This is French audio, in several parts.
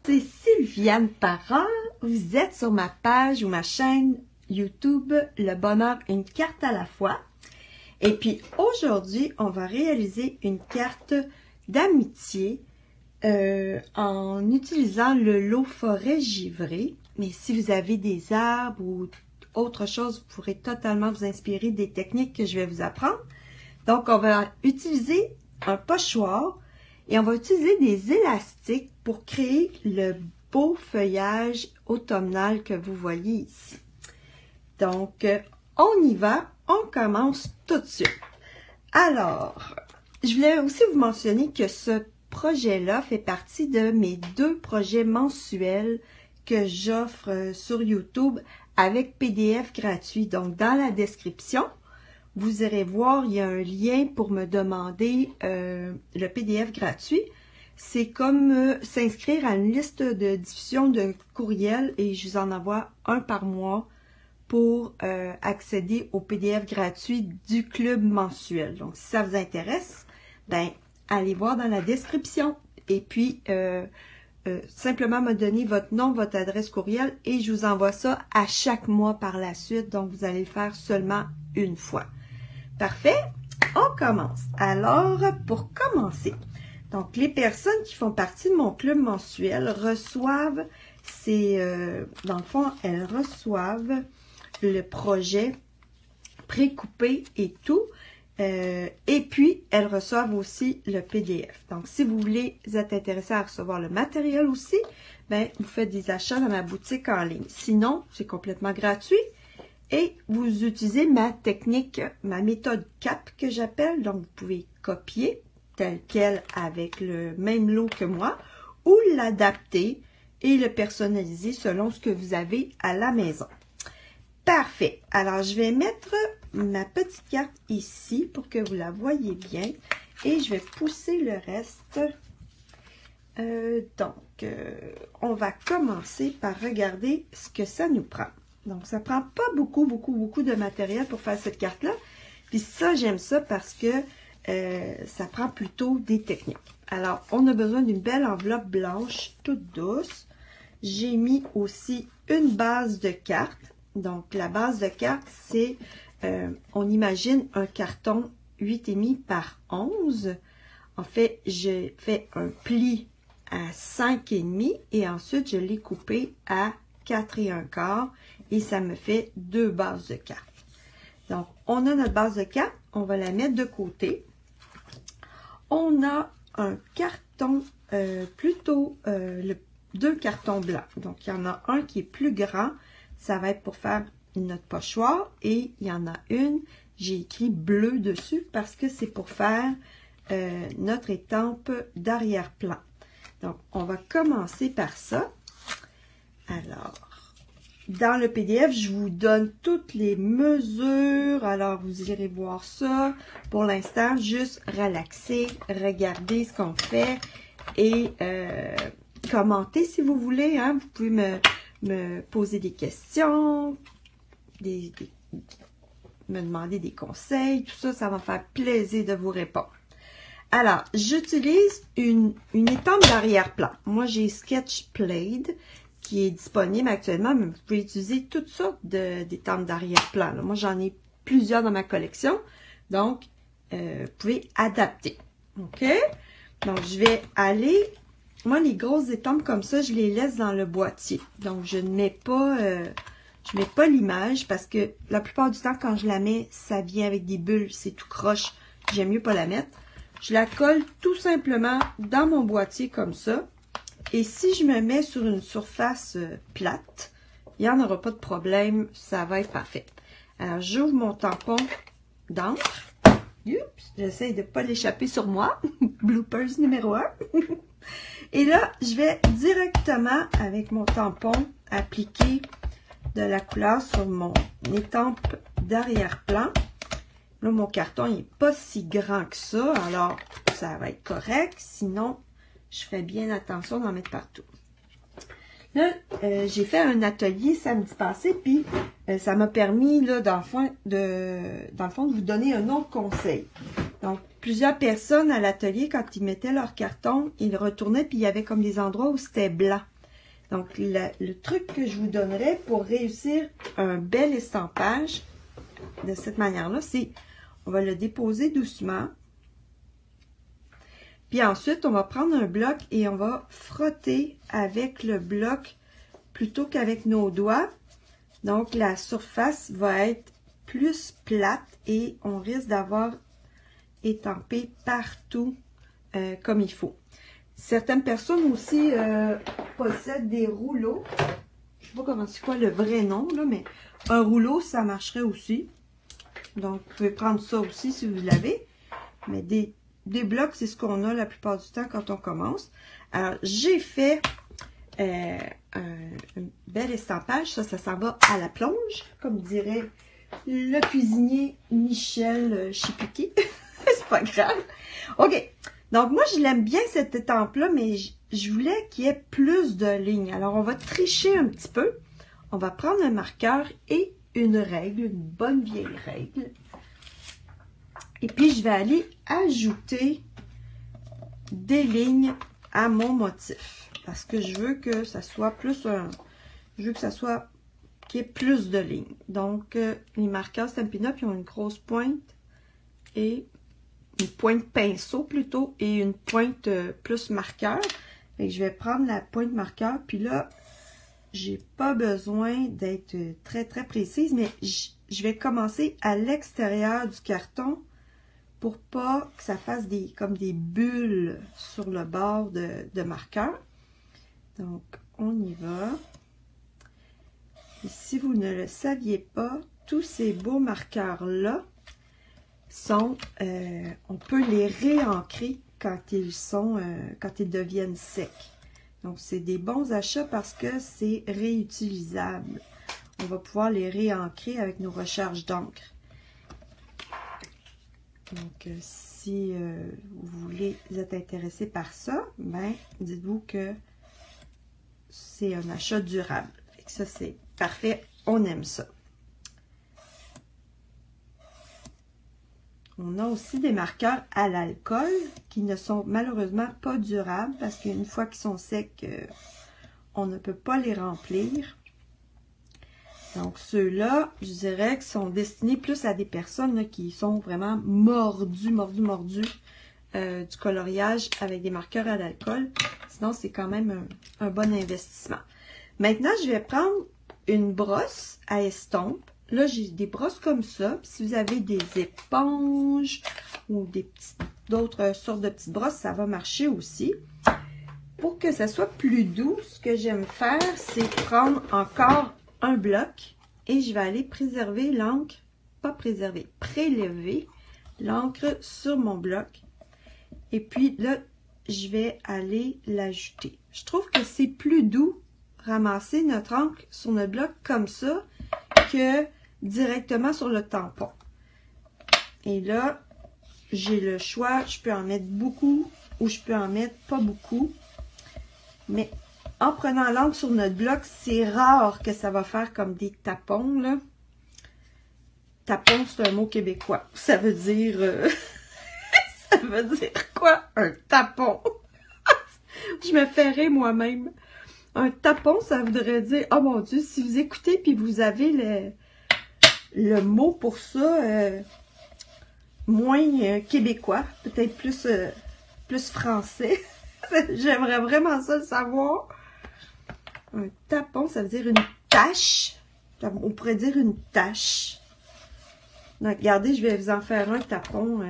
c'est Sylviane Parent. Vous êtes sur ma page ou ma chaîne YouTube Le Bonheur, une carte à la fois. Et puis aujourd'hui, on va réaliser une carte d'amitié en utilisant le lot forêt givré. Mais si vous avez des arbres ou autre chose, vous pourrez totalement vous inspirer des techniques que je vais vous apprendre. Donc, on va utiliser un pochoir et on va utiliser des élastiques pour créer le beau feuillage automnal que vous voyez ici. Donc, on y va, on commence tout de suite. Alors, je voulais aussi vous mentionner que ce projet-là fait partie de mes 2 projets mensuels que j'offre sur YouTube avec PDF gratuit. Donc, dans la description, vous irez voir, il y a un lien pour me demander le PDF gratuit. C'est comme s'inscrire à une liste de diffusion de courriels et je vous en envoie un par mois pour accéder au PDF gratuit du club mensuel. Donc, si ça vous intéresse, ben allez voir dans la description et puis simplement me donner votre nom, votre adresse courriel et je vous envoie ça à chaque mois par la suite. Donc, vous allez le faire seulement une fois. Parfait, on commence. Alors, pour commencer, donc les personnes qui font partie de mon club mensuel reçoivent, dans le fond, elles reçoivent le projet précoupé et tout. Et puis, elles reçoivent aussi le PDF. Donc, si vous voulez être intéressé à recevoir le matériel aussi, ben, vous faites des achats dans ma boutique en ligne. Sinon, c'est complètement gratuit. Et vous utilisez ma technique, ma méthode CAP que j'appelle. Donc, vous pouvez copier tel quel avec le même lot que moi ou l'adapter et le personnaliser selon ce que vous avez à la maison. Parfait. Alors, je vais mettre ma petite carte ici pour que vous la voyez bien et je vais pousser le reste. On va commencer par regarder ce que ça nous prend. Donc, ça prend pas beaucoup de matériel pour faire cette carte-là. Puis ça, j'aime ça parce que ça prend plutôt des techniques. Alors, on a besoin d'une belle enveloppe blanche, toute douce. J'ai mis aussi une base de carte. Donc, la base de carte, c'est, on imagine un carton 8,5 par 11. En fait, j'ai fait un pli à 5,5 et ensuite, je l'ai coupé à 4 1/4 et ça me fait 2 bases de cartes. Donc, on a notre base de cartes, on va la mettre de côté. On a un carton, 2 cartons blancs. Donc, il y en a un qui est plus grand, ça va être pour faire notre pochoir et il y en a une, j'ai écrit bleu dessus parce que c'est pour faire notre étampe d'arrière-plan. Donc, on va commencer par ça. Alors, dans le PDF, je vous donne toutes les mesures. Alors, vous irez voir ça. Pour l'instant, juste relaxer, regarder ce qu'on fait et commenter si vous voulez. Hein. Vous pouvez me poser des questions, me demander des conseils. Tout ça, ça va me faire plaisir de vous répondre. Alors, j'utilise une étampe d'arrière-plan. Moi, j'ai Sketchblade qui est disponible actuellement, mais vous pouvez utiliser toutes sortes d'étampes d'arrière-plan. Moi, j'en ai plusieurs dans ma collection, donc vous pouvez adapter. OK? Donc, je vais aller... Moi, les grosses étampes comme ça, je les laisse dans le boîtier. Donc, je ne mets pas... je mets pas l'image parce que la plupart du temps, quand je la mets, ça vient avec des bulles, c'est tout croche. J'aime mieux pas la mettre. Je la colle tout simplement dans mon boîtier comme ça. Et si je me mets sur une surface plate, il n'y en aura pas de problème, ça va être parfait. Alors, j'ouvre mon tampon d'encre. J'essaie de ne pas l'échapper sur moi. Bloopers numéro 1. Et là, je vais directement, avec mon tampon, appliquer de la couleur sur mon étampe d'arrière-plan. Là, mon carton n'est pas si grand que ça, alors ça va être correct. Sinon, je ferai bien attention d'en mettre partout. Là, j'ai fait un atelier samedi passé, puis ça m'a permis, là, dans le fond, de vous donner un autre conseil. Donc, plusieurs personnes à l'atelier, quand ils mettaient leur carton, ils retournaient, puis il y avait comme des endroits où c'était blanc. Donc, le truc que je vous donnerais pour réussir un bel estampage de cette manière-là, c'est on va le déposer doucement. Puis ensuite, on va prendre un bloc et on va frotter avec le bloc plutôt qu'avec nos doigts. Donc, la surface va être plus plate et on risque d'avoir étampé partout comme il faut. Certaines personnes aussi possèdent des rouleaux. Je ne sais pas comment c'est quoi le vrai nom, là, mais un rouleau, ça marcherait aussi. Donc, vous pouvez prendre ça aussi si vous l'avez. Mais des blocs, c'est ce qu'on a la plupart du temps quand on commence. Alors, j'ai fait un bel estampage. Ça s'en va à la plonge, comme dirait le cuisinier Michel Chipuki. C'est pas grave. OK. Donc, moi, je l'aime bien, cette étampe-là, mais je voulais qu'il y ait plus de lignes. Alors, on va tricher un petit peu. On va prendre un marqueur et une règle, une bonne vieille règle. Et puis, je vais aller ajouter des lignes à mon motif. Parce que je veux que ça soit plus un... Je veux que ça soit... qu'il y ait plus de lignes. Donc, les marqueurs Stampin' Up, ils ont une grosse pointe et une pointe pinceau plutôt et une pointe plus marqueur. Et je vais prendre la pointe marqueur, puis là, j'ai pas besoin d'être très précise, mais je vais commencer à l'extérieur du carton pour pas que ça fasse comme des bulles sur le bord de marqueur. Donc, on y va. Et si vous ne le saviez pas, tous ces beaux marqueurs-là sont, on peut les réancrer quand ils deviennent secs. Donc, c'est des bons achats parce que c'est réutilisable. On va pouvoir les réancrer avec nos recharges d'encre. Donc, si vous êtes intéressé par ça, ben, dites-vous que c'est un achat durable. Fait que ça, c'est parfait. On aime ça. On a aussi des marqueurs à l'alcool qui ne sont malheureusement pas durables parce qu'une fois qu'ils sont secs, on ne peut pas les remplir. Donc, ceux-là, je dirais qu'ils sont destinés plus à des personnes là, qui sont vraiment mordues du coloriage avec des marqueurs à l'alcool. Sinon, c'est quand même un bon investissement. Maintenant, je vais prendre une brosse à estompe. Là, j'ai des brosses comme ça. Puis si vous avez des éponges ou d'autres sortes de petites brosses, ça va marcher aussi. Pour que ça soit plus doux, ce que j'aime faire, c'est prendre encore un bloc et je vais aller prélever l'encre sur mon bloc. Et puis là, je vais aller l'ajouter. Je trouve que c'est plus doux ramasser notre encre sur notre bloc comme ça que directement sur le tampon. Et là, j'ai le choix, je peux en mettre beaucoup ou je peux en mettre pas beaucoup. Mais en prenant l'encre sur notre bloc, c'est rare que ça va faire comme des tapons, là. Tapon, c'est un mot québécois. Ça veut dire... ça veut dire quoi, un tapon? Je me ferais moi-même. Un tapon, ça voudrait dire... Oh mon Dieu, si vous écoutez puis vous avez le mot pour ça, moins québécois, peut-être plus français. J'aimerais vraiment ça le savoir. Un tapon, ça veut dire une tache. On pourrait dire une tache. Donc, regardez, je vais vous en faire un tapon.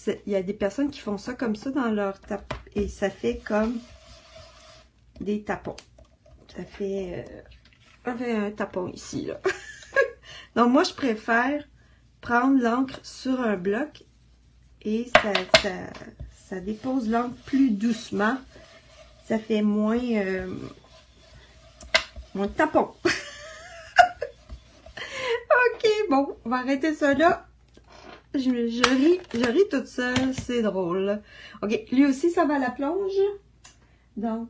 Il y a des personnes qui font ça comme ça dans leur tapon. Et ça fait comme des tapons. Ça fait un tapon ici, là. Donc, moi, je préfère prendre l'encre sur un bloc et ça dépose l'encre plus doucement. Ça fait moins tapon. OK, bon, on va arrêter ça là. Je ris toute seule, c'est drôle. OK, lui aussi, ça va à la plonge. Donc,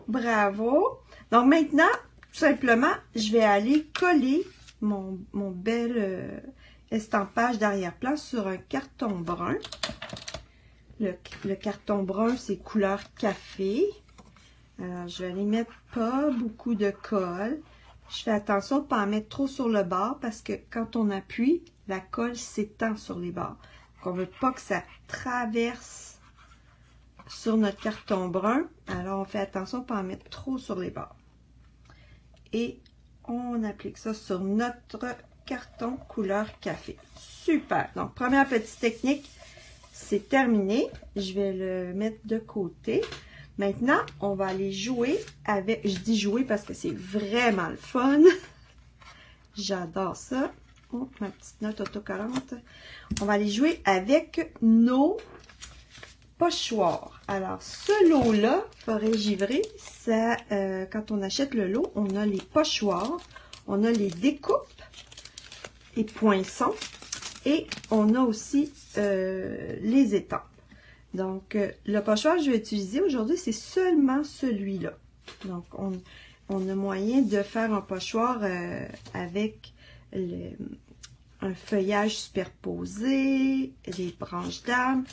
bravo. Donc, maintenant, tout simplement, je vais aller coller mon bel estampage d'arrière-plan sur un carton brun. Le carton brun, c'est couleur café. Alors, je vais aller mettre pas beaucoup de colle. Je fais attention de ne pas en mettre trop sur le bord parce que quand on appuie, la colle s'étend sur les bords. Donc, on ne veut pas que ça traverse sur notre carton brun. Alors, on fait attention de ne pas en mettre trop sur les bords. Et on applique ça sur notre carton couleur café. Super! Donc, première petite technique, c'est terminé. Je vais le mettre de côté. Maintenant, on va aller jouer avec... Je dis jouer parce que c'est vraiment le fun. J'adore ça. Oh, ma petite note autocollante. On va aller jouer avec nos pochoirs. Alors, ce lot-là, forêt givrée, ça, quand on achète le lot, on a les pochoirs, on a les découpes et poinçons et on a aussi les étampes. Donc, le pochoir que je vais utiliser aujourd'hui, c'est seulement celui-là. Donc, on a moyen de faire un pochoir avec un feuillage superposé, des branches d'arbres.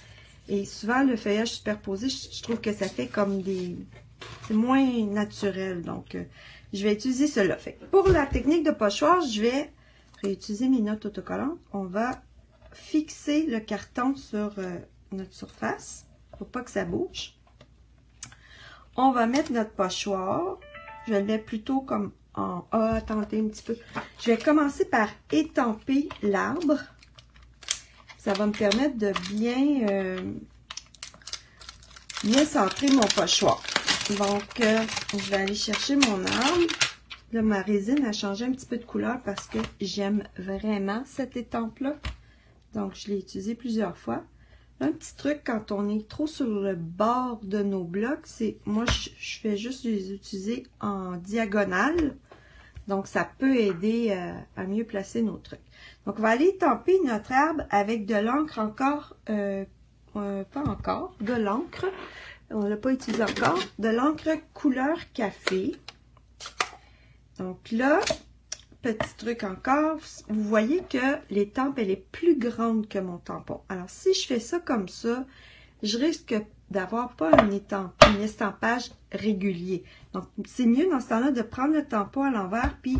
Et souvent, le feuillage superposé, je trouve que ça fait comme des... C'est moins naturel. Donc, je vais utiliser cela. Pour la technique de pochoir, je vais réutiliser mes notes autocollantes. On va fixer le carton sur... notre surface, pour pas que ça bouge. On va mettre notre pochoir. Je vais le mettre plutôt comme en A. Attendez un petit peu. Je vais commencer par étamper l'arbre. Ça va me permettre de bien centrer mon pochoir. Donc, je vais aller chercher mon arbre. Là, ma résine a changé un petit peu de couleur parce que j'aime vraiment cette étampe-là. Donc, je l'ai utilisée plusieurs fois. Un petit truc quand on est trop sur le bord de nos blocs, c'est moi je fais juste les utiliser en diagonale. Donc ça peut aider à mieux placer nos trucs. Donc on va aller étamper notre arbre avec de l'encre encore, pas encore, de l'encre. On ne l'a pas utilisé encore. De l'encre couleur café. Donc là, petit truc encore, vous voyez que l'étampe, elle est plus grande que mon tampon. Alors, si je fais ça comme ça, je risque d'avoir pas un estampage régulier. Donc, c'est mieux dans ce temps-là de prendre le tampon à l'envers puis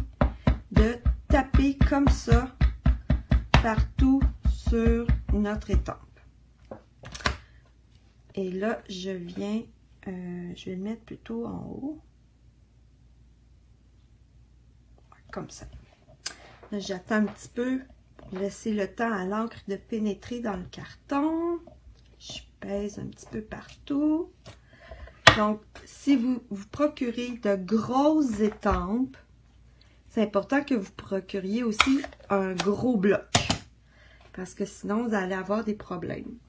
de taper comme ça partout sur notre étampe. Et là, je vais le mettre plutôt en haut. Comme ça. Là, j'attends un petit peu pour laisser le temps à l'encre de pénétrer dans le carton. Je pèse un petit peu partout. Donc, si vous procurez de grosses étampes, c'est important que vous procuriez aussi un gros bloc. Parce que sinon, vous allez avoir des problèmes.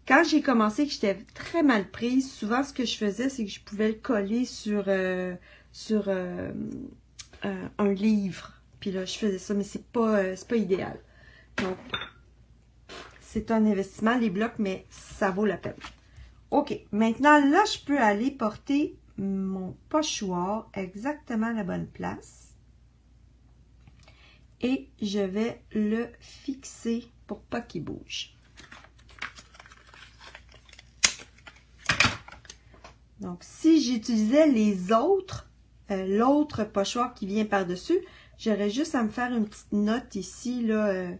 Quand j'ai commencé, que j'étais très mal prise, souvent ce que je faisais, c'est que je pouvais le coller sur un livre. Puis là, je faisais ça, mais c'est pas idéal. Donc, c'est un investissement, les blocs, mais ça vaut la peine. OK. Maintenant, là, je peux aller porter mon pochoir exactement à la bonne place. Et je vais le fixer pour pas qu'il bouge. Donc, si j'utilisais les autres, l'autre pochoir qui vient par-dessus, j'aurais juste à me faire une petite note ici, là.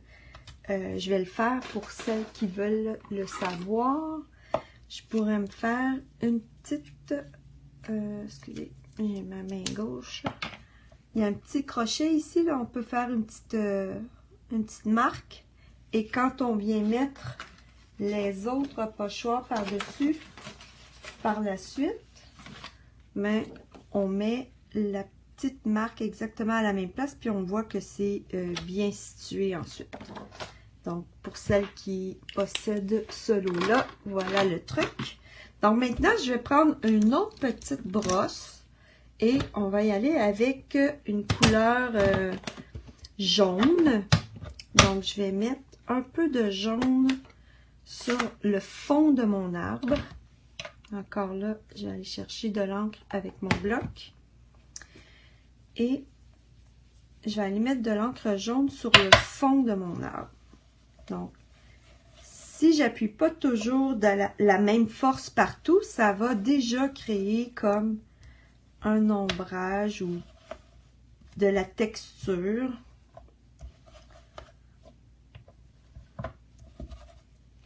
Je vais le faire pour celles qui veulent le savoir. Je pourrais me faire une petite... excusez, j'ai ma main gauche. Il y a un petit crochet ici, là. On peut faire une petite marque. Et quand on vient mettre les autres pochoirs par-dessus, par la suite, mais on met la petite marque exactement à la même place, puis on voit que c'est bien situé ensuite. Donc, pour celles qui possèdent ce lot-là, voilà le truc. Donc, maintenant, je vais prendre une autre petite brosse et on va y aller avec une couleur jaune. Donc, je vais mettre un peu de jaune sur le fond de mon arbre. Encore là, je vais aller chercher de l'encre avec mon bloc. Et je vais aller mettre de l'encre jaune sur le fond de mon arbre. Donc, si j'appuie pas toujours de la même force partout, ça va déjà créer comme un ombrage ou de la texture.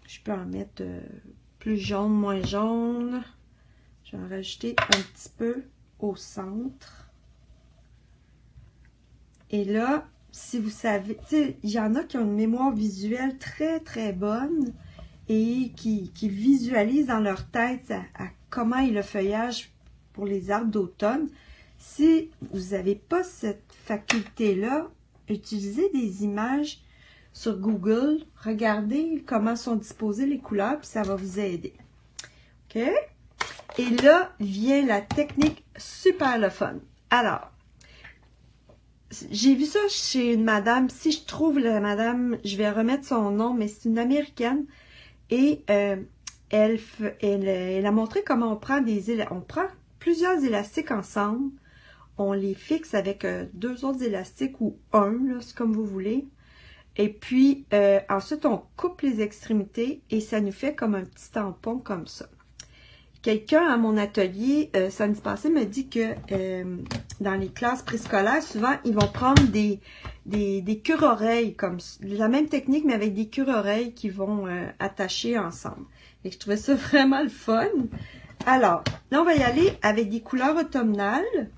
Je peux en mettre plus jaune, moins jaune. Je vais en rajouter un petit peu au centre. Et là, si vous savez, tu sais, il y en a qui ont une mémoire visuelle très très bonne et qui visualisent dans leur tête à comment est le feuillage pour les arbres d'automne. Si vous n'avez pas cette faculté-là, utilisez des images sur Google, regardez comment sont disposées les couleurs, puis ça va vous aider. OK? Et là vient la technique super le fun. Alors, j'ai vu ça chez une madame. Si je trouve la madame, je vais remettre son nom, mais c'est une américaine. Et elle a montré comment on prend plusieurs élastiques ensemble. On les fixe avec 2 autres élastiques ou un, là, c'est comme vous voulez. Et puis, ensuite, on coupe les extrémités et ça nous fait comme un petit tampon comme ça. Quelqu'un à mon atelier, samedi passé, me dit que dans les classes préscolaires, souvent, ils vont prendre des cure-oreilles, comme la même technique, mais avec des cure-oreilles qui vont attacher ensemble. Et je trouvais ça vraiment le fun. Alors, là, on va y aller avec des couleurs automnales.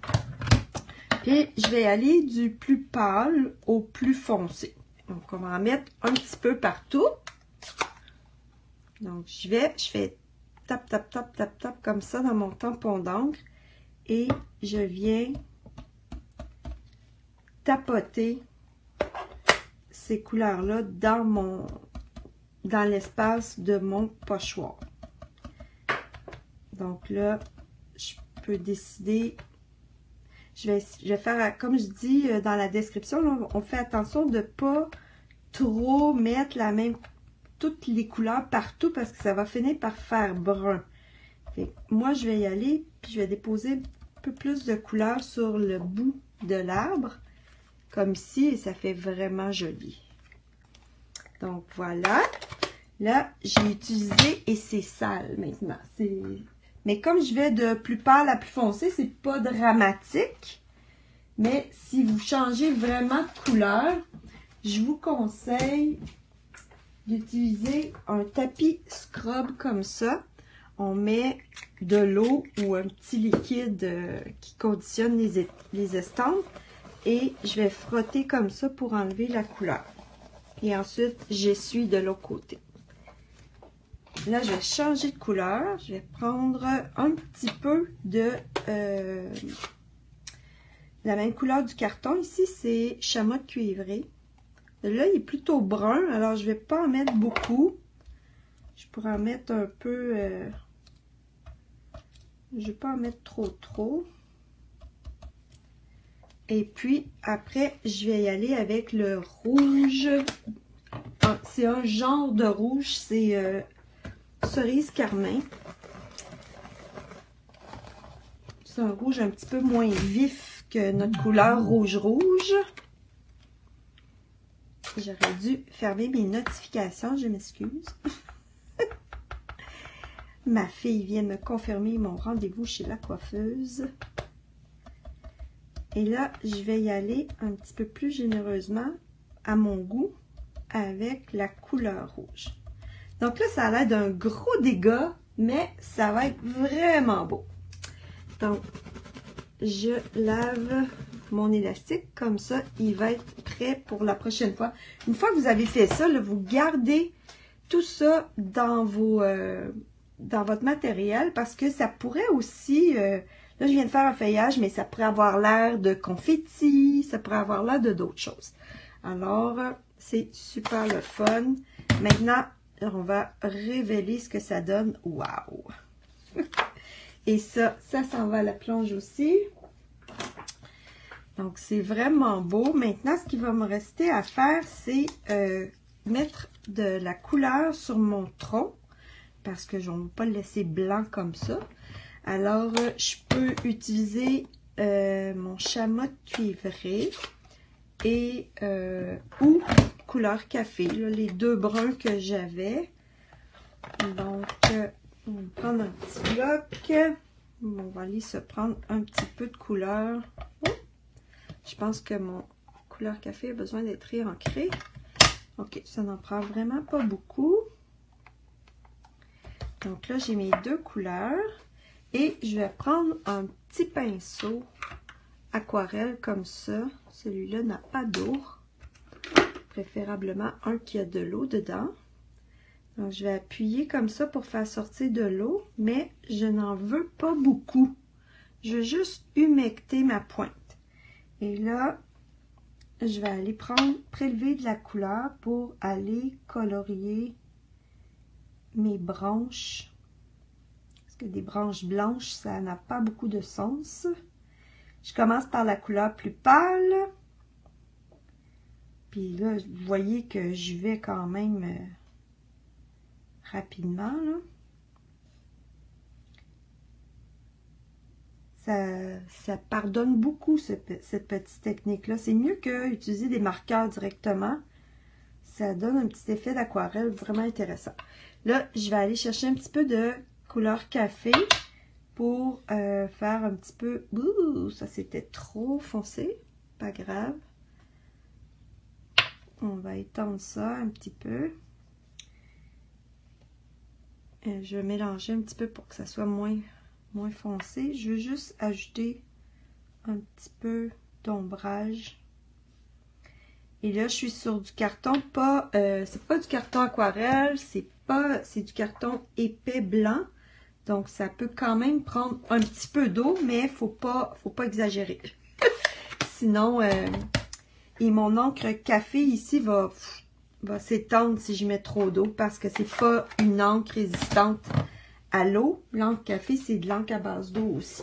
Puis, je vais aller du plus pâle au plus foncé. Donc, on va en mettre un petit peu partout. Donc, je fais tap, tap, tap, tap, tap, comme ça dans mon tampon d'encre. Et je viens tapoter ces couleurs-là dans l'espace de mon pochoir. Donc là, je peux décider. Je vais faire, comme je dis dans la description, là, on fait attention de ne pas trop mettre toutes les couleurs partout parce que ça va finir par faire brun. Fait que moi, je vais y aller, puis je vais déposer un peu plus de couleurs sur le bout de l'arbre, comme ici, et ça fait vraiment joli. Donc voilà. Là, j'ai utilisé, et c'est sale maintenant. Mais comme je vais de plus pâle à plus foncé, c'est pas dramatique. Mais si vous changez vraiment de couleur, je vous conseille d'utiliser un tapis scrub comme ça. On met de l'eau ou un petit liquide qui conditionne les estampes. Et je vais frotter comme ça pour enlever la couleur. Et ensuite, j'essuie de l'autre côté. Là, je vais changer de couleur. Je vais prendre un petit peu de la même couleur du carton. Ici, c'est chamois cuivré. Là, il est plutôt brun, alors je ne vais pas en mettre beaucoup. Je pourrais en mettre un peu... je ne vais pas en mettre trop. Et puis, après, je vais y aller avec le rouge. C'est un genre de rouge, c'est... cerise carmin. C'est un rouge un petit peu moins vif que notre couleur rouge. J'aurais dû fermer mes notifications, je m'excuse. Ma fille vient me confirmer mon rendez-vous chez la coiffeuse. Et là, je vais y aller un petit peu plus généreusement à mon goût avec la couleur rouge. Donc là, ça a l'air d'un gros dégât, mais ça va être vraiment beau. Donc, je lave mon élastique comme ça, il va être prêt pour la prochaine fois. Une fois que vous avez fait ça, là, vous gardez tout ça dans votre matériel parce que ça pourrait aussi, là je viens de faire un feuillage, mais ça pourrait avoir l'air de confetti, ça pourrait avoir l'air de d'autres choses. Alors, c'est super le fun. Maintenant, on va révéler ce que ça donne. Waouh! Et ça s'en va à la plonge aussi. Donc, c'est vraiment beau. Maintenant, ce qui va me rester à faire, c'est mettre de la couleur sur mon tronc. Parce que je ne vais pas le laisser blanc comme ça. Alors, je peux utiliser mon chamois cuivré et ou couleur café. Là, les deux bruns que j'avais. Donc, on va prendre un petit bloc. On va aller se prendre un petit peu de couleur. Oh! Je pense que mon couleur café a besoin d'être réancré. Ok, ça n'en prend vraiment pas beaucoup. Donc là, j'ai mes deux couleurs. Et je vais prendre un petit pinceau aquarelle comme ça. Celui-là n'a pas d'eau. Préférablement un qui a de l'eau dedans. Donc, je vais appuyer comme ça pour faire sortir de l'eau, mais je n'en veux pas beaucoup. Je veux juste humecter ma pointe. Et là, je vais aller prélever de la couleur pour aller colorier mes branches. Parce que des branches blanches, ça n'a pas beaucoup de sens. Je commence par la couleur plus pâle. Puis là, vous voyez que je vais quand même rapidement, là. Ça pardonne beaucoup cette petite technique-là. C'est mieux que utiliser des marqueurs directement. Ça donne un petit effet d'aquarelle vraiment intéressant. Là, je vais aller chercher un petit peu de couleur café pour faire un petit peu... Ouh, ça c'était trop foncé. Pas grave. On va étendre ça un petit peu. Je vais mélanger un petit peu pour que ça soit moins foncé. Je veux juste ajouter un petit peu d'ombrage. Et là, je suis sur du carton, c'est pas du carton aquarelle, c'est du carton épais blanc. Donc, ça peut quand même prendre un petit peu d'eau, mais faut pas exagérer. Sinon, et mon encre café ici va s'étendre si je mets trop d'eau parce que c'est pas une encre résistante à l'eau. L'encre café, c'est de l'encre à base d'eau aussi.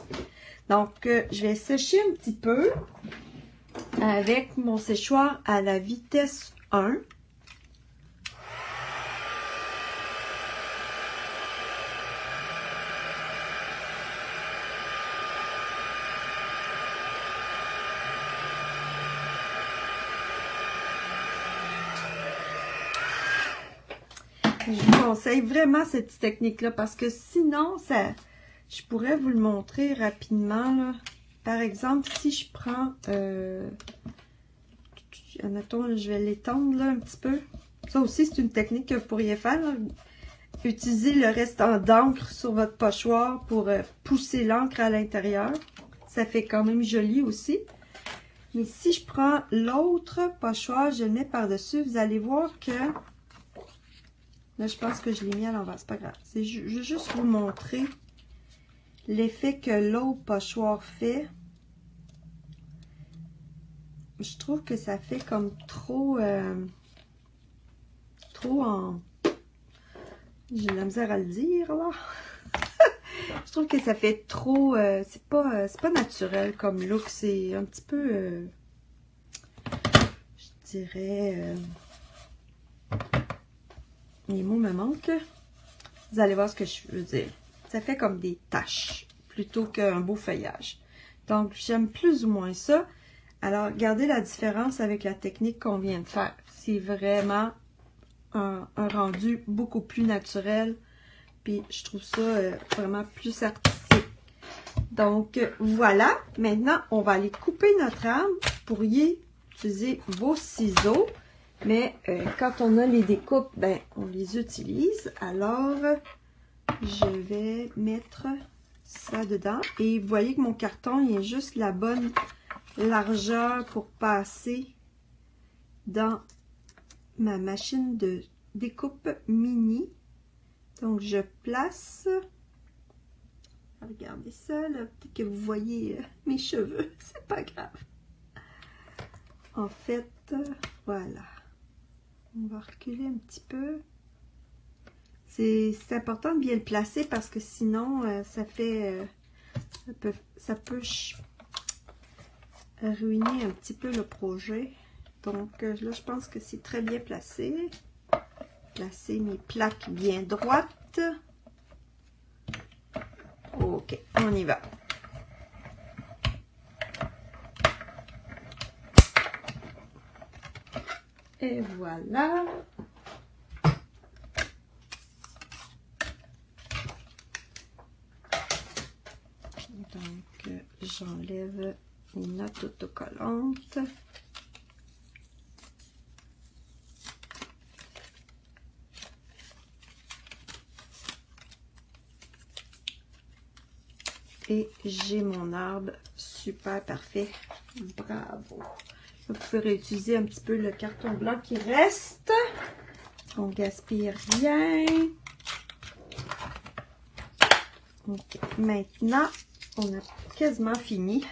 Donc, je vais sécher un petit peu avec mon séchoir à la vitesse 1. Je vous conseille vraiment cette technique-là parce que sinon, je pourrais vous le montrer rapidement, là. Par exemple, si je prends, admettons, je vais l'étendre là un petit peu. Ça aussi, c'est une technique que vous pourriez faire, là. Utilisez le restant d'encre sur votre pochoir pour pousser l'encre à l'intérieur. Ça fait quand même joli aussi. Mais si je prends l'autre pochoir, je le mets par-dessus, vous allez voir que... Là, je pense que je l'ai mis à l'envers, c'est pas grave. Je veux juste vous montrer l'effet que l'autre pochoir fait. Je trouve que ça fait comme trop en... J'ai de la misère à le dire, là. Je trouve que ça fait trop... c'est pas naturel comme look. C'est un petit peu... je dirais... les mots me manquent. Vous allez voir ce que je veux dire. Ça fait comme des taches plutôt qu'un beau feuillage. Donc, j'aime plus ou moins ça. Alors, regardez la différence avec la technique qu'on vient de faire. C'est vraiment un rendu beaucoup plus naturel. Puis, je trouve ça vraiment plus artistique. Donc, voilà. Maintenant, on va aller couper notre arbre. Vous pourriez utiliser vos ciseaux. Mais quand on a les découpes, ben, on les utilise. Alors, je vais mettre ça dedans. Et vous voyez que mon carton, il est juste la bonne largeur pour passer dans ma machine de découpe mini. Donc, je place... Regardez ça, là. Peut-être que vous voyez mes cheveux. C'est pas grave. En fait, voilà. On va reculer un petit peu. C'est important de bien le placer parce que sinon, ça peut ruiner un petit peu le projet. Donc là, je pense que c'est très bien placé. Placer mes plaques bien droites. Ok, on y va. Et voilà. Donc, j'enlève les notes autocollantes. Et j'ai mon arbre super parfait. Bravo! Vous pouvez réutiliser un petit peu le carton blanc qui reste. On gaspille rien. Ok, maintenant, on a quasiment fini.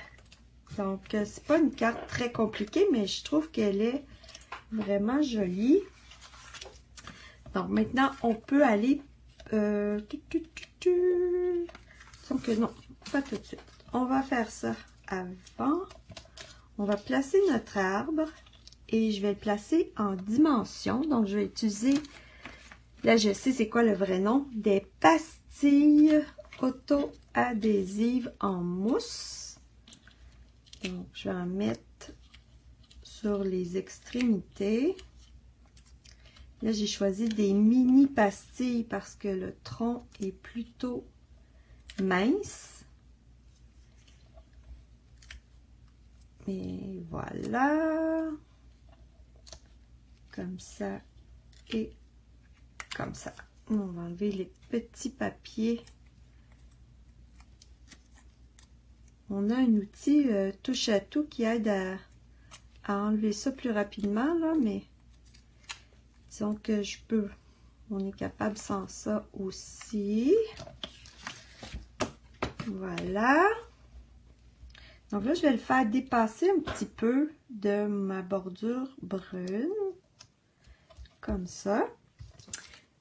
Donc, c'est pas une carte très compliquée, mais je trouve qu'elle est vraiment jolie. Donc, maintenant, on peut aller... Donc, non, pas tout de suite. On va faire ça avant. On va placer notre arbre et je vais le placer en dimension. Donc, je vais utiliser, là, je sais c'est quoi le vrai nom, des pastilles auto-adhésives en mousse. Donc, je vais en mettre sur les extrémités. Là, j'ai choisi des mini pastilles parce que le tronc est plutôt mince. Et voilà. Comme ça et comme ça. On va enlever les petits papiers. On a un outil touche à tout qui aide à enlever ça plus rapidement, là, mais disons que je peux. On est capable sans ça aussi. Voilà. Donc là, je vais le faire dépasser un petit peu de ma bordure brune. Comme ça.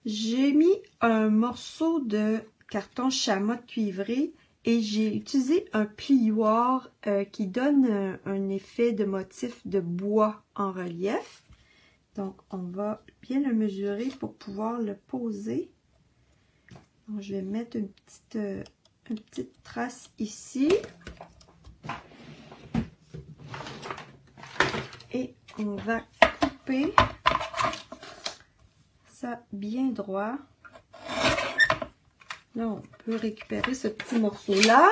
J'ai mis un morceau de carton chamotte cuivré et j'ai utilisé un plioir qui donne un effet de motif de bois en relief. Donc, on va bien le mesurer pour pouvoir le poser. Donc, je vais mettre une petite trace ici. Et on va couper ça bien droit. Là, on peut récupérer ce petit morceau-là.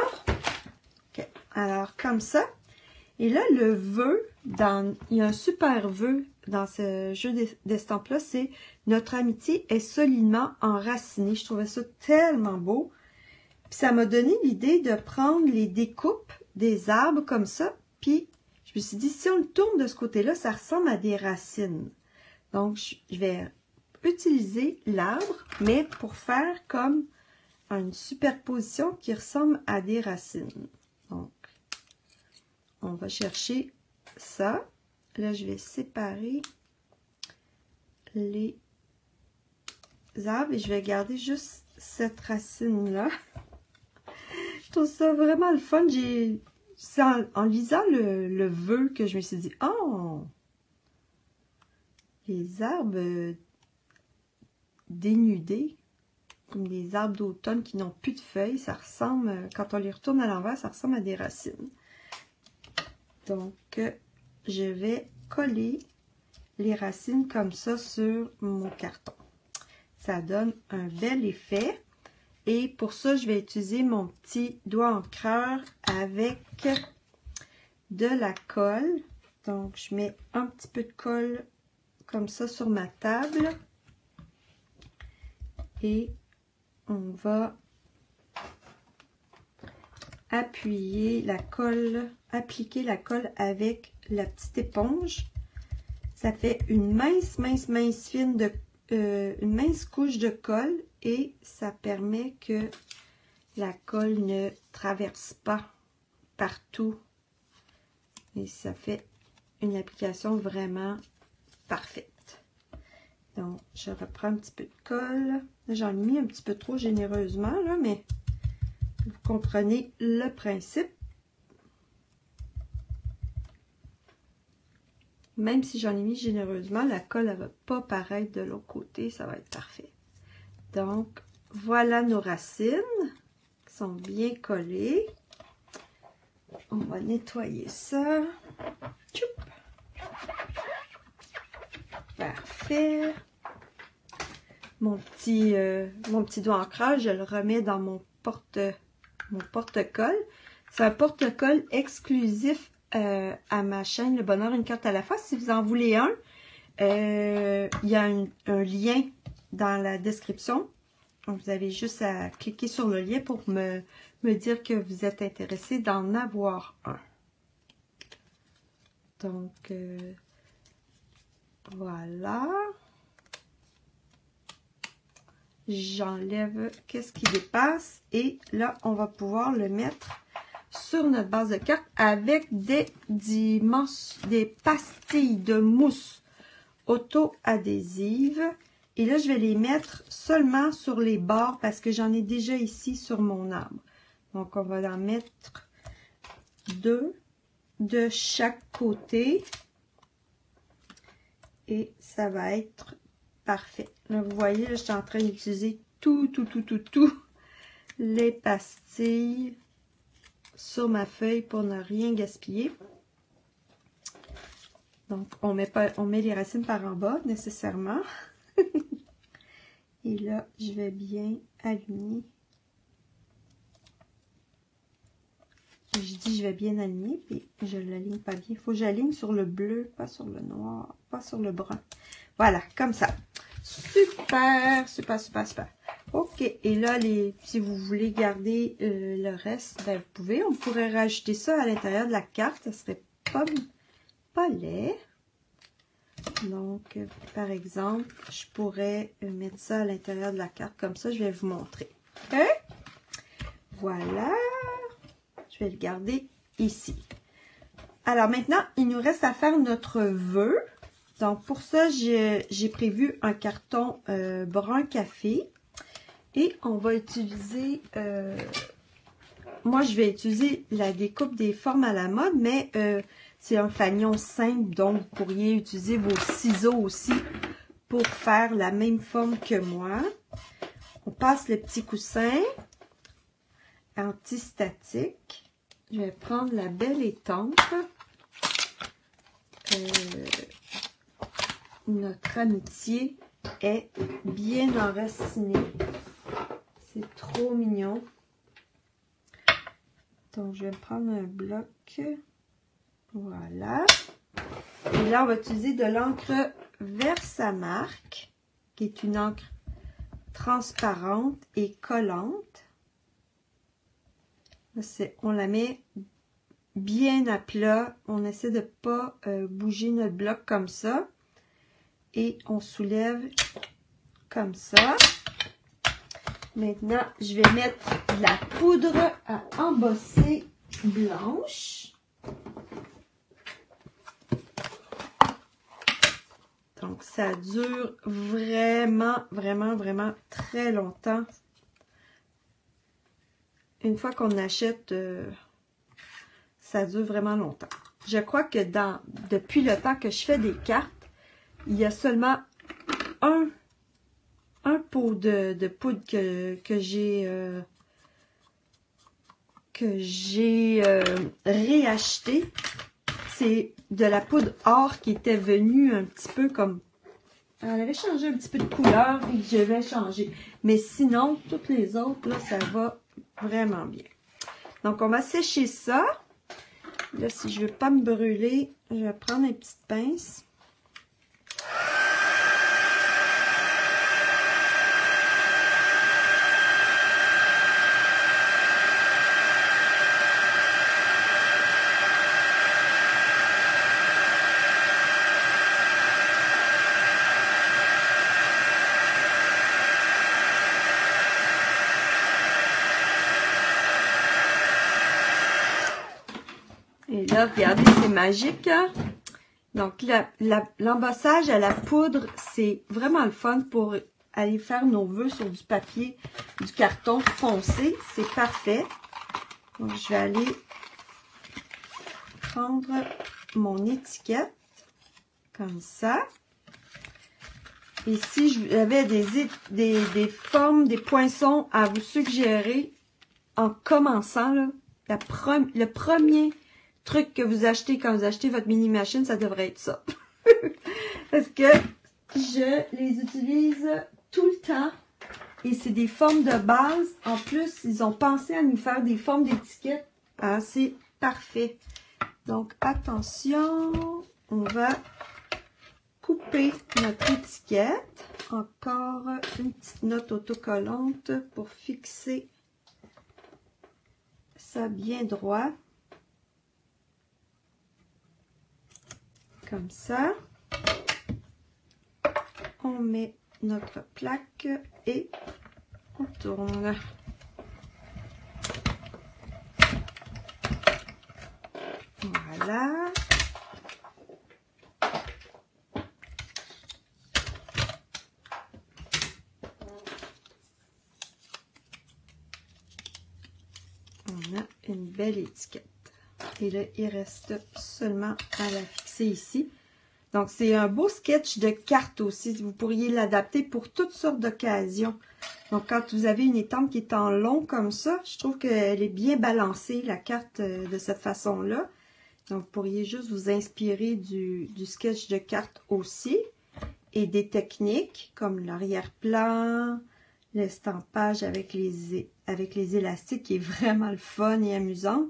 Okay. Alors, comme ça. Et là, le vœu, il y a un super vœu dans ce jeu d'estampes-là, c'est « Notre amitié est solidement enracinée ». Je trouvais ça tellement beau. Puis ça m'a donné l'idée de prendre les découpes des arbres comme ça. Puis, je me suis dit, si on le tourne de ce côté-là, ça ressemble à des racines. Donc, je vais utiliser l'arbre, mais pour faire comme une superposition qui ressemble à des racines. Donc, on va chercher ça. Là, je vais séparer les arbres et je vais garder juste cette racine-là. Je trouve ça vraiment le fun. C'est en lisant le vœu que je me suis dit, oh, les arbres dénudés, comme des arbres d'automne qui n'ont plus de feuilles, ça ressemble, quand on les retourne à l'envers, ça ressemble à des racines. Donc, je vais coller les racines comme ça sur mon carton. Ça donne un bel effet. Et pour ça, je vais utiliser mon petit doigt encreur avec de la colle. Donc, je mets un petit peu de colle comme ça sur ma table. Et on va appliquer la colle avec la petite éponge. Ça fait une mince fine une mince couche de colle et ça permet que la colle ne traverse pas partout. Et ça fait une application vraiment parfaite. Donc, je reprends un petit peu de colle. J'en ai mis un petit peu trop généreusement, là, mais vous comprenez le principe. Même si j'en ai mis généreusement, la colle ne va pas paraître de l'autre côté. Ça va être parfait. Donc, voilà nos racines qui sont bien collées. On va nettoyer ça. Tchoup. Parfait. Mon petit doigt ancrage, je le remets dans mon porte-colle. C'est un porte-colle exclusif à ma chaîne Le Bonheur une carte à la fois. Si vous en voulez un, il y a un lien dans la description. Donc, vous avez juste à cliquer sur le lien pour me dire que vous êtes intéressé d'en avoir un. Donc, voilà. J'enlève qu'est-ce qui dépasse. Et là, on va pouvoir le mettre sur notre base de cartes avec des pastilles de mousse auto-adhésives. Et là, je vais les mettre seulement sur les bords parce que j'en ai déjà ici sur mon arbre. Donc, on va en mettre 2 de chaque côté. Et ça va être parfait. Là, vous voyez, là, je suis en train d'utiliser toutes les pastilles sur ma feuille pour ne rien gaspiller. Donc, on met les racines par en bas, nécessairement. Et là, je vais bien aligner. Je dis je vais bien aligner, puis je ne l'aligne pas bien. Il faut que j'aligne sur le bleu, pas sur le noir, pas sur le brun. Voilà, comme ça. Super, super, super, super. Ok, et là, si vous voulez garder le reste, ben, vous pouvez. On pourrait rajouter ça à l'intérieur de la carte. Ça serait pas laid. Donc, par exemple, je pourrais mettre ça à l'intérieur de la carte. Comme ça, je vais vous montrer. Okay? Voilà. Je vais le garder ici. Alors maintenant, il nous reste à faire notre vœu. Donc, pour ça, j'ai prévu un carton brun café. Et on va utiliser... moi, je vais utiliser la découpe des formes à la mode, mais c'est un fanion simple. Donc, vous pourriez utiliser vos ciseaux aussi pour faire la même forme que moi. On passe le petit coussin anti-statique. Je vais prendre la belle étampe. Notre amitié est bien enracinée. C'est trop mignon. Donc, je vais prendre un bloc. Voilà. Et là, on va utiliser de l'encre Versamark, qui est une encre transparente et collante. On la met bien à plat. On essaie de ne pas bouger notre bloc comme ça. Et on soulève comme ça. Maintenant, je vais mettre de la poudre à embosser blanche. Donc, ça dure vraiment, vraiment, vraiment très longtemps. Une fois qu'on achète, ça dure vraiment longtemps. Je crois que depuis le temps que je fais des cartes, il y a seulement un pot de poudre que j'ai réacheté. C'est de la poudre or qui était venue un petit peu comme... Elle avait changé un petit peu de couleur et je vais changer. Mais sinon, toutes les autres, là, ça va vraiment bien. Donc, on va sécher ça. Là, si je ne veux pas me brûler, je vais prendre une petite pince. Et là, regardez, c'est magique. Hein? Donc, l'embossage à la poudre, c'est vraiment le fun pour aller faire nos vœux sur du papier, du carton foncé. C'est parfait. Donc, je vais aller prendre mon étiquette comme ça. Et si j'avais des formes, des poinçons à vous suggérer en commençant, là, le premier truc que vous achetez quand vous achetez votre mini machine, ça devrait être ça. Parce que je les utilise tout le temps. Et c'est des formes de base. En plus, ils ont pensé à nous faire des formes d'étiquettes Ah, c'est parfait. Donc, attention, on va couper notre étiquette. Encore une petite note autocollante pour fixer ça bien droit. Comme ça. On met notre plaque et on tourne. Voilà. On a une belle étiquette. Et là, il reste seulement à la fixer ici. Donc, c'est un beau sketch de carte aussi. Vous pourriez l'adapter pour toutes sortes d'occasions. Donc, quand vous avez une étampe qui est en long comme ça, je trouve qu'elle est bien balancée, la carte, de cette façon-là. Donc, vous pourriez juste vous inspirer du sketch de carte aussi. Et des techniques comme l'arrière-plan, l'estampage avec les élastiques qui est vraiment le fun et amusant.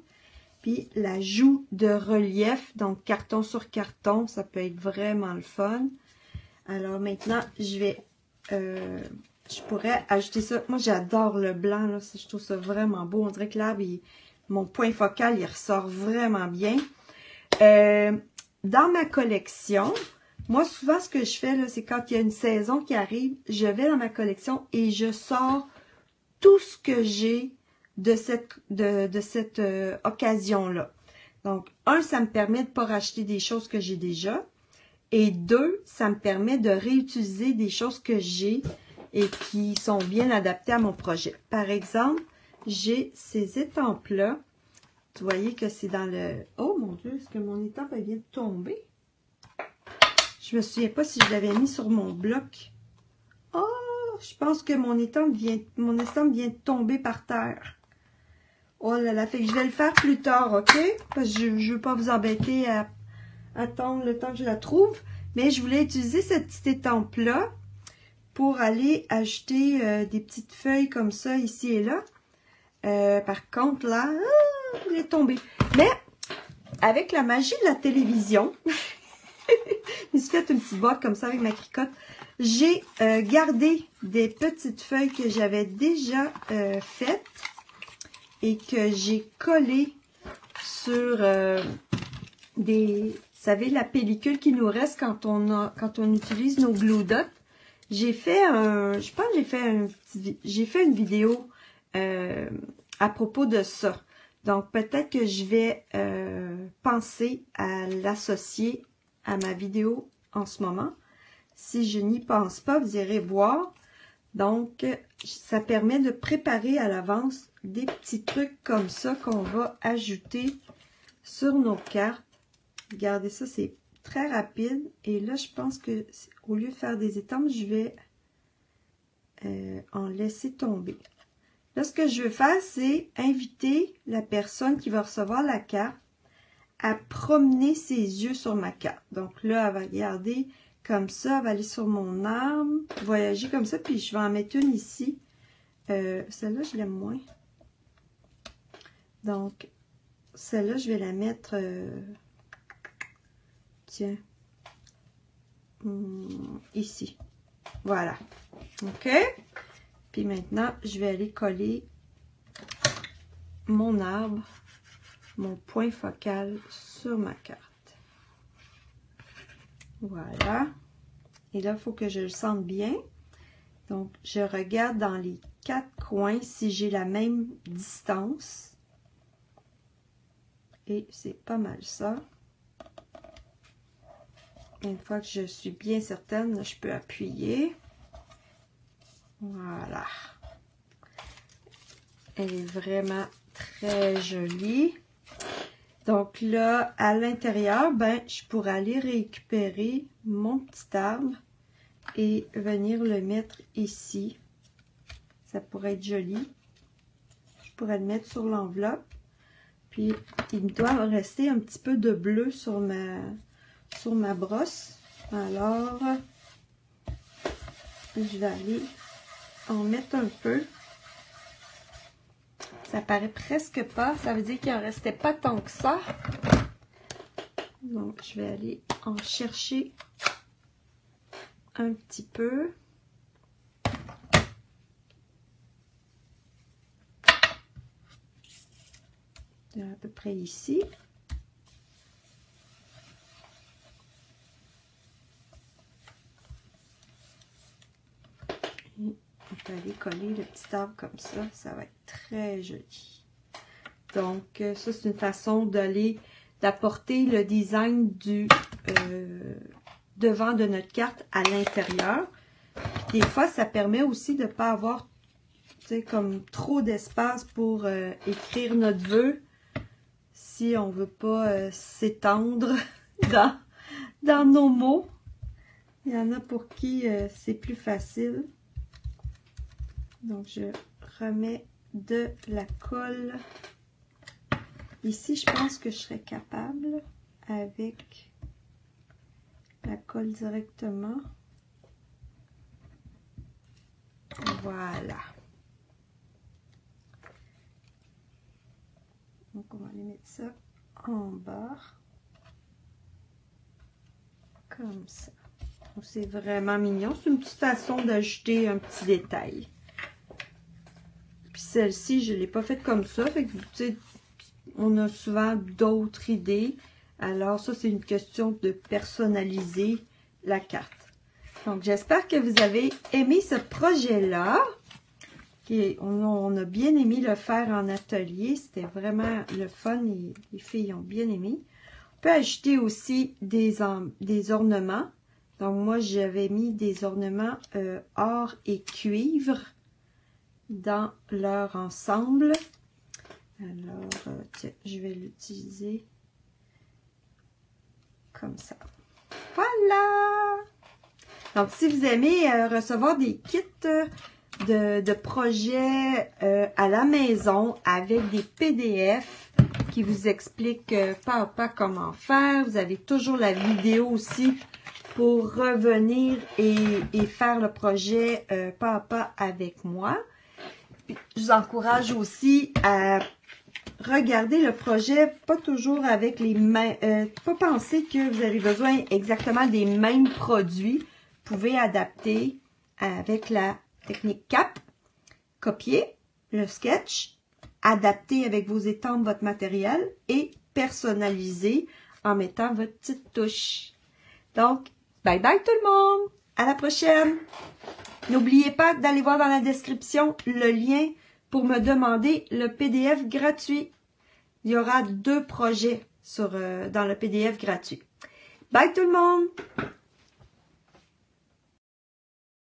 Puis l'ajout de relief, donc carton sur carton, ça peut être vraiment le fun. Alors maintenant, je pourrais ajouter ça. Moi, j'adore le blanc, là, je trouve ça vraiment beau. On dirait que l'arbre, mon point focal, il ressort vraiment bien. Dans ma collection, moi, souvent, ce que je fais, là, c'est quand il y a une saison qui arrive, je vais dans ma collection et je sors tout ce que j'ai de cette occasion-là. Donc, un, ça me permet de ne pas racheter des choses que j'ai déjà. Et deux, ça me permet de réutiliser des choses que j'ai et qui sont bien adaptées à mon projet. Par exemple, j'ai ces étampes-là. Vous voyez que c'est dans le... Oh mon Dieu, est-ce que mon étampe elle vient de tomber? Je me souviens pas si je l'avais mis sur mon bloc. Oh, je pense que mon estampe vient de tomber par terre. Oh là là, fait que je vais le faire plus tard, ok? Parce que je ne veux pas vous embêter à attendre le temps que je la trouve. Mais je voulais utiliser cette petite étampe-là pour aller ajouter des petites feuilles comme ça, ici et là. Par contre, là, il est tombé. Mais, avec la magie de la télévision, je me suis fait une petite boîte comme ça avec ma cricotte. J'ai gardé des petites feuilles que j'avais déjà faites et que j'ai collées sur vous savez, la pellicule qui nous reste quand on utilise nos glue dots. J'ai fait je pense que j'ai fait une vidéo à propos de ça. Donc, peut-être que je vais penser à l'associer à ma vidéo en ce moment. Si je n'y pense pas, vous irez voir. Donc, ça permet de préparer à l'avance des petits trucs comme ça qu'on va ajouter sur nos cartes. Regardez ça, c'est très rapide. Et là, je pense que au lieu de faire des étampes, je vais en laisser tomber. Là, ce que je veux faire, c'est inviter la personne qui va recevoir la carte à promener ses yeux sur ma carte. Donc là, elle va regarder comme ça, elle va aller sur mon arbre, voyager comme ça, puis je vais en mettre une ici. Celle-là, je l'aime moins. Donc, celle-là, je vais la mettre... tiens. Ici. Voilà. OK? Puis maintenant, je vais aller coller mon arbre, mon point focal sur ma carte. Voilà. Et là, il faut que je le sente bien. Donc, je regarde dans les 4 coins si j'ai la même distance. Et c'est pas mal ça. Une fois que je suis bien certaine, je peux appuyer. Voilà. Elle est vraiment très jolie. Donc là, à l'intérieur, ben, je pourrais aller récupérer mon petit arbre et venir le mettre ici. Ça pourrait être joli. Je pourrais le mettre sur l'enveloppe. Puis, il me doit rester un petit peu de bleu sur ma brosse. Alors, je vais aller en mettre un peu. Ça paraît presque pas. Ça veut dire qu'il en restait pas tant que ça. Donc, je vais aller en chercher un petit peu. À peu près ici. Et on peut aller coller le petit arbre comme ça. Ça va être très joli. Donc, ça, c'est une façon d'apporter le design du devant de notre carte à l'intérieur. Des fois, ça permet aussi de ne pas avoir, tu sais, comme trop d'espace pour écrire notre vœu si on ne veut pas s'étendre dans nos mots. Il y en a pour qui c'est plus facile. Donc, je remets de la colle. Ici, je pense que je serais capable avec la colle directement. Voilà. Donc, on va aller mettre ça en bas. Comme ça. C'est vraiment mignon. C'est une petite façon d'ajouter un petit détail. Puis celle-ci, je ne l'ai pas faite comme ça. Fait que, tu sais, on a souvent d'autres idées. Alors, ça, c'est une question de personnaliser la carte. Donc, j'espère que vous avez aimé ce projet-là. On a bien aimé le faire en atelier. C'était vraiment le fun. Les filles ont bien aimé. On peut ajouter aussi des ornements. Donc, moi, j'avais mis des ornements or et cuivre dans leur ensemble. Alors, tiens, je vais l'utiliser comme ça. Voilà! Donc, si vous aimez recevoir des kits de projets à la maison avec des PDF qui vous expliquent pas à pas comment faire, vous avez toujours la vidéo aussi pour revenir et faire le projet pas à pas avec moi. Puis, je vous encourage aussi à regarder le projet, pas toujours avec les mêmes... pas penser que vous avez besoin exactement des mêmes produits. Vous pouvez adapter avec la technique CAP, copier le sketch, adapter avec vos étampes votre matériel et personnaliser en mettant votre petite touche. Donc, bye bye tout le monde! À la prochaine! N'oubliez pas d'aller voir dans la description le lien pour me demander le PDF gratuit. Il y aura 2 projets dans le PDF gratuit. Bye tout le monde!